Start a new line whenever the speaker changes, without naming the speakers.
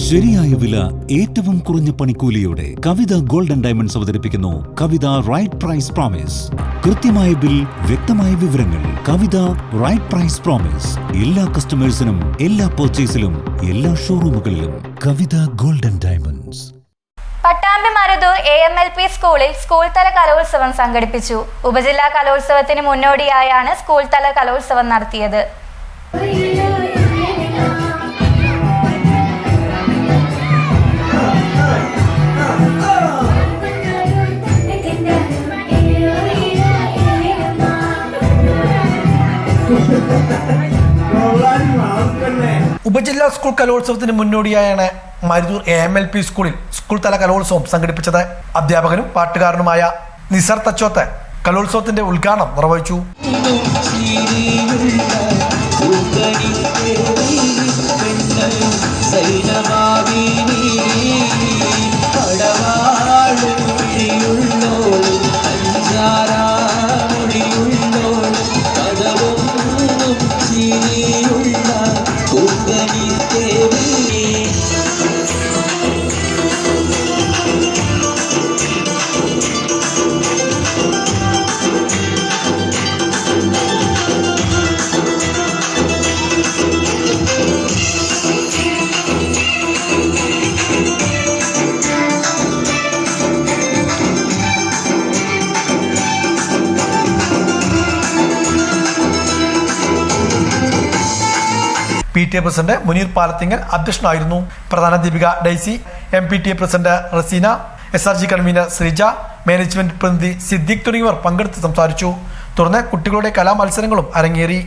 ശരിയായ വില, ഏറ്റവും കുറഞ്ഞ പണിക്കൂലിയോടെ കവിത ഗോൾഡൻ ഡയമണ്ട്സ് അവതരിപ്പിക്കുന്നു കവിത റൈറ്റ് പ്രൈസ് പ്രോമിസ്. കൃത്യമായ ബിൽ, വ്യക്തമായ വിവരങ്ങൾ. Kavitha right price promise. എല്ലാ കസ്റ്റമേഴ്സിനും, എല്ലാ പർച്ചേസിലും, എല്ലാ ഷോറൂമുകളിലും. Kavitha golden diamonds.
Pattambi Maruthur AMLP സ്കൂളിൽ സ്കൂൾ തല കലോത്സവം സംഘടിപ്പിച്ചു. ഉപജില്ലാ കലോത്സവത്തിന് മുന്നോടിയായാണ് സ്കൂൾ തല കലോത്സവം നടത്തിയത്.
ഉപജില്ലാ സ്കൂൾ കലോത്സവത്തിന് മുന്നോടിയായാണ് മരുതൂർ AMLP സ്കൂളിൽ സ്കൂൾ തല കലോത്സവം സംഘടിപ്പിച്ചത്. അധ്യാപകനും പാട്ടുകാരനുമായ നിസർ തച്ചോത്ത് കലോത്സവത്തിന്റെ ഉദ്ഘാടനം നിർവഹിച്ചു. PTA പ്രസിഡന്റ് മുനീർ പാലത്തിങ്ങൽ അധ്യക്ഷനായിരുന്നു. പ്രധാനാധ്യാപിക Daisy, MPTA president Raseena, SRG convener Sreeja, management പ്രതിനിധി സിദ്ദിഖ് തുടങ്ങിയവർ പങ്കെടുത്ത് സംസാരിച്ചു. തുടർന്ന് കുട്ടികളുടെ കലാമത്സരങ്ങളും അരങ്ങേറി.